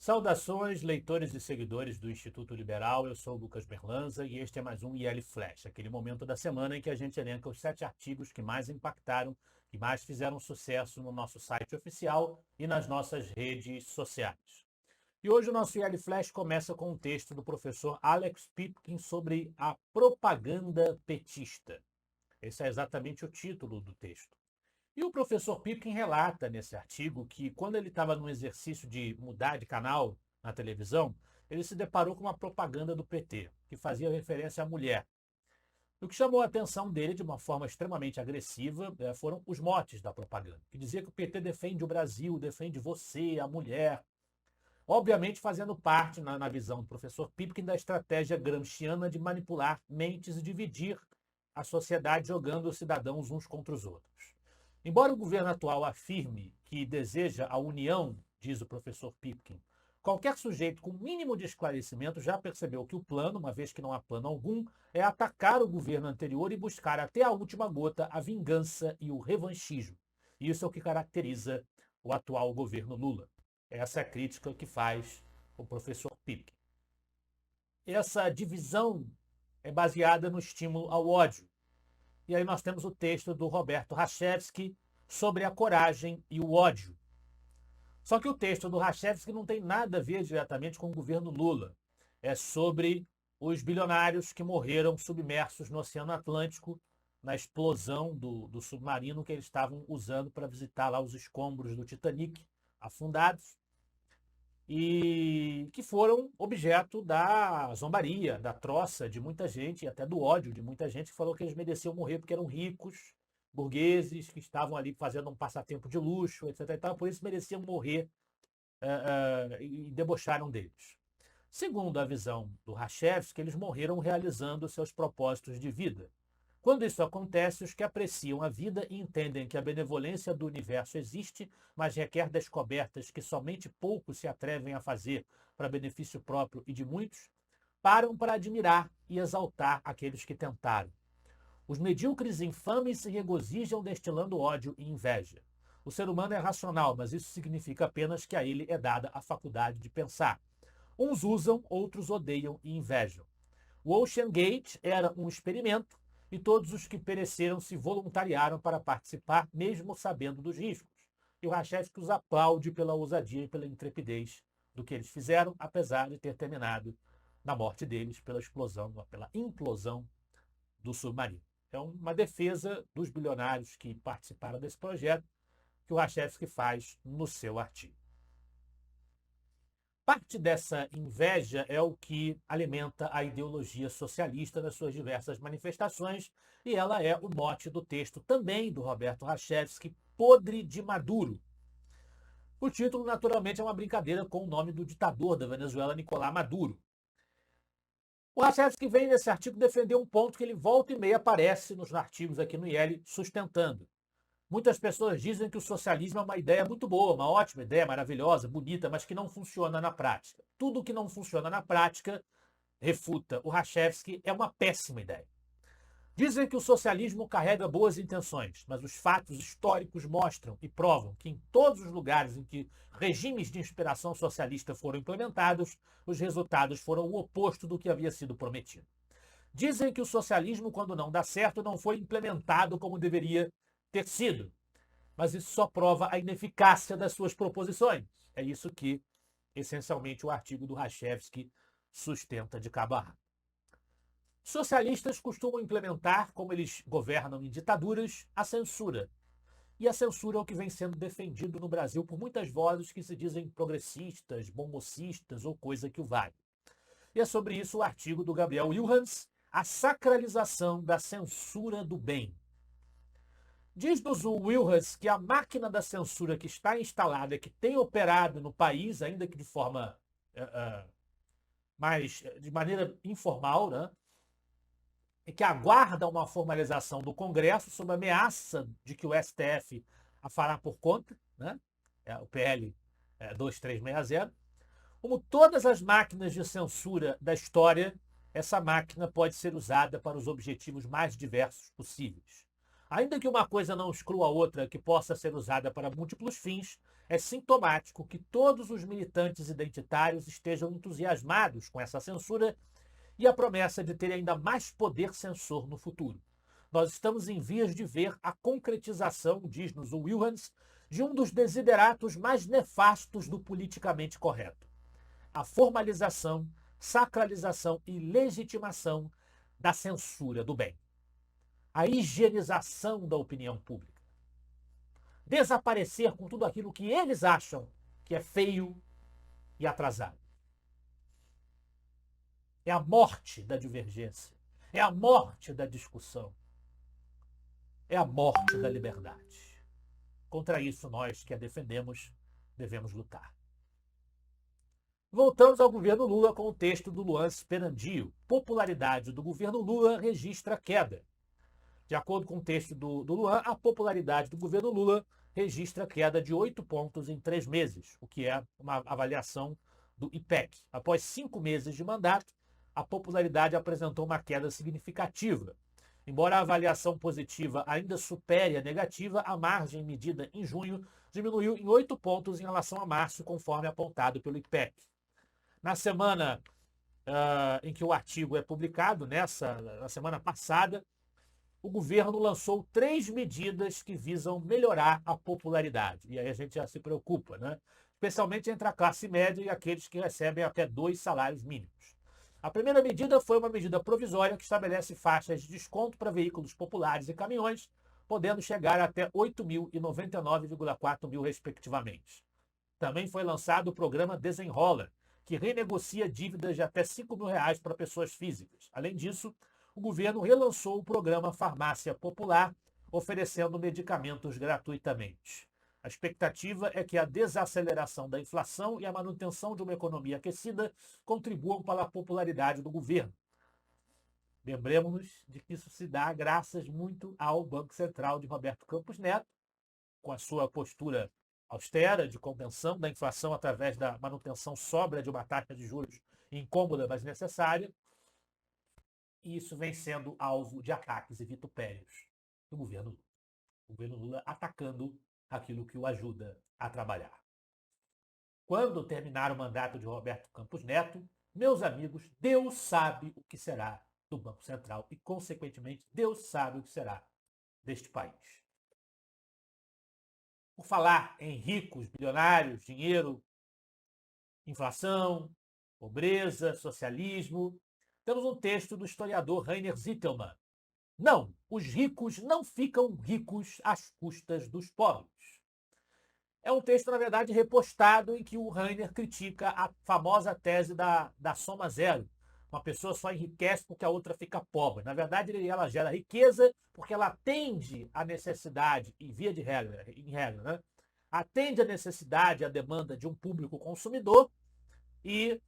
Saudações, leitores e seguidores do Instituto Liberal. Eu sou o Lucas Berlanza e este é mais um IL Flash, aquele momento da semana em que a gente elenca os 7 artigos que mais impactaram, que mais fizeram sucesso no nosso site oficial e nas nossas redes sociais. E hoje o nosso IL Flash começa com um texto do professor Alex Pipkin sobre a propaganda petista. Esse é exatamente o título do texto. E o professor Pipkin relata nesse artigo que, quando ele estava no exercício de mudar de canal na televisão, ele se deparou com uma propaganda do PT, que fazia referência à mulher. O que chamou a atenção dele de uma forma extremamente agressiva foram os motes da propaganda, que dizia que o PT defende o Brasil, defende você, a mulher. Obviamente fazendo parte, na visão do professor Pipkin, da estratégia gramsciana de manipular mentes e dividir a sociedade jogando os cidadãos uns contra os outros. Embora o governo atual afirme que deseja a união, diz o professor Pipkin, qualquer sujeito com mínimo de esclarecimento já percebeu que o plano, uma vez que não há plano algum, é atacar o governo anterior e buscar até a última gota a vingança e o revanchismo. Isso é o que caracteriza o atual governo Lula. Essa é a crítica que faz o professor Pipkin. Essa divisão é baseada no estímulo ao ódio. E aí nós temos o texto do Roberto Rachevsky sobre a coragem e o ódio. Só que o texto do Rachevsky não tem nada a ver diretamente com o governo Lula. É sobre os bilionários que morreram submersos no Oceano Atlântico na explosão do submarino que eles estavam usando para visitar lá os escombros do Titanic afundados e que foram objeto da zombaria, da troça de muita gente, e até do ódio de muita gente que falou que eles mereciam morrer porque eram ricos, burgueses, que estavam ali fazendo um passatempo de luxo, etc. E tal, por isso mereciam morrer e debocharam deles. Segundo a visão do Rachevsky, eles morreram realizando seus propósitos de vida. Quando isso acontece, os que apreciam a vida e entendem que a benevolência do universo existe, mas requer descobertas que somente poucos se atrevem a fazer para benefício próprio e de muitos, param para admirar e exaltar aqueles que tentaram. Os medíocres infames se regozijam destilando ódio e inveja. O ser humano é racional, mas isso significa apenas que a ele é dada a faculdade de pensar. Uns usam, outros odeiam e invejam. O Ocean Gate era um experimento e todos os que pereceram se voluntariaram para participar, mesmo sabendo dos riscos. E o Rachevsky os aplaude pela ousadia e pela intrepidez do que eles fizeram, apesar de ter terminado na morte deles pela explosão, pela implosão do submarino. É uma defesa dos bilionários que participaram desse projeto que o Rachevsky faz no seu artigo. Parte dessa inveja é o que alimenta a ideologia socialista nas suas diversas manifestações, e ela é o mote do texto também do Roberto Rachevsky, Podre de Maduro. O título, naturalmente, é uma brincadeira com o nome do ditador da Venezuela, Nicolás Maduro. O Rachevsky vem nesse artigo defender um ponto que ele volta e meia aparece nos artigos aqui no IL sustentando. Muitas pessoas dizem que o socialismo é uma ideia muito boa, uma ótima ideia, maravilhosa, bonita, mas que não funciona na prática. Tudo que não funciona na prática, refuta o Rachevsky, é uma péssima ideia. Dizem que o socialismo carrega boas intenções, mas os fatos históricos mostram e provam que em todos os lugares em que regimes de inspiração socialista foram implementados, os resultados foram o oposto do que havia sido prometido. Dizem que o socialismo, quando não dá certo, não foi implementado como deveria ter sido. Mas isso só prova a ineficácia das suas proposições. É isso que, essencialmente, o artigo do Rachevsky sustenta de cabo a rabo. Socialistas costumam implementar, como eles governam em ditaduras, a censura. E a censura é o que vem sendo defendido no Brasil por muitas vozes que se dizem progressistas, bombocistas ou coisa que o vale. E é sobre isso o artigo do Gabriel Wilhans, A Sacralização da Censura do Bem. Diz-nos o Wilhans que a máquina da censura que está instalada, que tem operado no país, ainda que de forma de maneira informal, né, e que aguarda uma formalização do Congresso sob ameaça de que o STF a fará por conta, né, o PL 2360. Como todas as máquinas de censura da história, essa máquina pode ser usada para os objetivos mais diversos possíveis. Ainda que uma coisa não exclua a outra que possa ser usada para múltiplos fins, É sintomático que todos os militantes identitários estejam entusiasmados com essa censura e a promessa de ter ainda mais poder censor no futuro. Nós estamos em vias de ver a concretização, diz-nos o Wilhans, de um dos desideratos mais nefastos do politicamente correto: a formalização, sacralização e legitimação da censura do bem, a higienização da opinião pública. Desaparecer com tudo aquilo que eles acham que é feio e atrasado. É a morte da divergência, é a morte da discussão, é a morte da liberdade. Contra isso, nós que a defendemos, devemos lutar. Voltamos ao governo Lula com o texto do Luan Sperandio. Popularidade do governo Lula registra queda. De acordo com o texto do Luan, a popularidade do governo Lula registra queda de 8 pontos em 3 meses, o que é uma avaliação do IPEC. Após 5 meses de mandato, a popularidade apresentou uma queda significativa. Embora a avaliação positiva ainda supere a negativa, a margem medida em junho diminuiu em 8 pontos em relação a março, conforme apontado pelo IPEC. Na semana em que o artigo é publicado, na semana passada, o governo lançou 3 medidas que visam melhorar a popularidade. E aí a gente já se preocupa, né? Especialmente entre a classe média e aqueles que recebem até 2 salários mínimos. A primeira medida foi uma medida provisória que estabelece faixas de desconto para veículos populares e caminhões, podendo chegar até 8 mil e 99,4 mil, respectivamente. Também foi lançado o programa Desenrola, que renegocia dívidas de até R$5 mil para pessoas físicas. Além disso, o governo relançou o programa Farmácia Popular, oferecendo medicamentos gratuitamente. A expectativa é que a desaceleração da inflação e a manutenção de uma economia aquecida contribuam para a popularidade do governo. Lembremos-nos de que isso se dá graças muito ao Banco Central de Roberto Campos Neto, com a sua postura austera de contenção da inflação através da manutenção sóbria de uma taxa de juros incômoda, mas necessária. E isso vem sendo alvo de ataques e vitupérios do governo Lula. O governo Lula atacando aquilo que o ajuda a trabalhar. Quando terminar o mandato de Roberto Campos Neto, meus amigos, Deus sabe o que será do Banco Central e, consequentemente, Deus sabe o que será deste país. Por falar em ricos, bilionários, dinheiro, inflação, pobreza, socialismo, temos um texto do historiador Rainer Zitelmann. Não, os ricos não ficam ricos às custas dos pobres. É um texto, na verdade, repostado em que o Rainer critica a famosa tese da soma zero. Uma pessoa só enriquece porque a outra fica pobre. Na verdade, ela gera riqueza porque ela atende à necessidade, em via de regra, né? Atende à necessidade, à demanda de um público consumidor e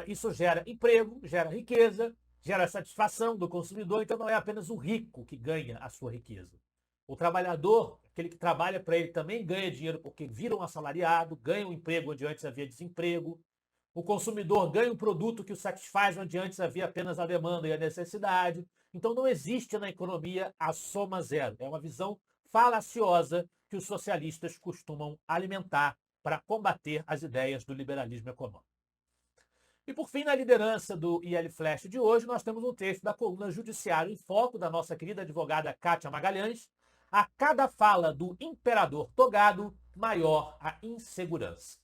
isso gera emprego, gera riqueza, gera satisfação do consumidor. Então não é apenas o rico que ganha a sua riqueza. O trabalhador, aquele que trabalha para ele, também ganha dinheiro porque vira um assalariado, ganha um emprego onde antes havia desemprego. O consumidor ganha um produto que o satisfaz onde antes havia apenas a demanda e a necessidade. Então não existe na economia a soma zero. É uma visão falaciosa que os socialistas costumam alimentar para combater as ideias do liberalismo econômico. E por fim, na liderança do IL Flash de hoje, nós temos um texto da coluna Judiciário em Foco, da nossa querida advogada Kátia Magalhães. A cada fala do imperador togado, maior a insegurança.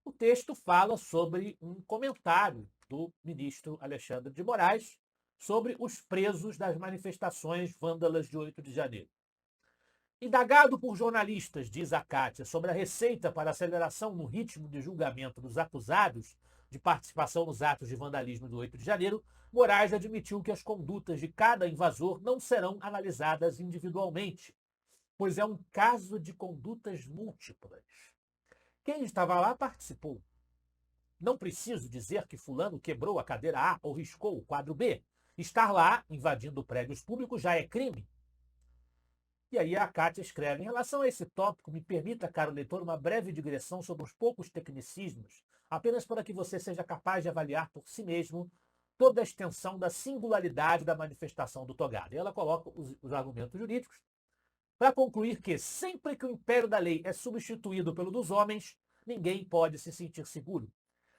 O texto fala sobre um comentário do ministro Alexandre de Moraes sobre os presos das manifestações vândalas de 8 de janeiro. Indagado por jornalistas, diz a Kátia, sobre a receita para aceleração no ritmo de julgamento dos acusados de participação nos atos de vandalismo do 8 de janeiro, Moraes admitiu que as condutas de cada invasor não serão analisadas individualmente, pois é um caso de condutas múltiplas. Quem estava lá participou. Não preciso dizer que fulano quebrou a cadeira A ou riscou o quadro B. Estar lá, invadindo prédios públicos, já é crime. E aí a Kátia escreve: em relação a esse tópico, me permita, caro leitor, uma breve digressão sobre os poucos tecnicismos, apenas para que você seja capaz de avaliar por si mesmo toda a extensão da singularidade da manifestação do togado. E ela coloca os argumentos jurídicos para concluir que, sempre que o império da lei é substituído pelo dos homens, ninguém pode se sentir seguro.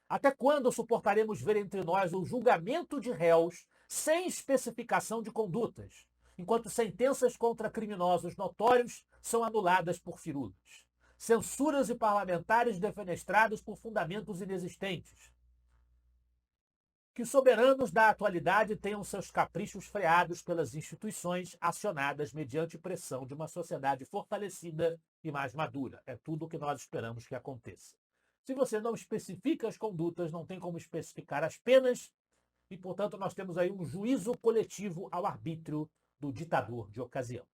Até quando suportaremos ver entre nós o julgamento de réus sem especificação de condutas, enquanto sentenças contra criminosos notórios são anuladas por firulas? Censuras e parlamentares defenestrados por fundamentos inexistentes. Que os soberanos da atualidade tenham seus caprichos freados pelas instituições acionadas mediante pressão de uma sociedade fortalecida e mais madura. É tudo o que nós esperamos que aconteça. Se você não especifica as condutas, não tem como especificar as penas e, portanto, nós temos aí um juízo coletivo ao arbítrio do ditador de ocasião.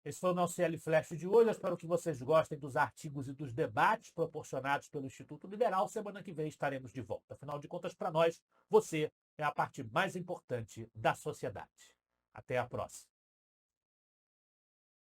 Esse foi o nosso CL Flash de hoje. Eu espero que vocês gostem dos artigos e dos debates proporcionados pelo Instituto Liberal. Semana que vem estaremos de volta. Afinal de contas, para nós, você é a parte mais importante da sociedade. Até a próxima.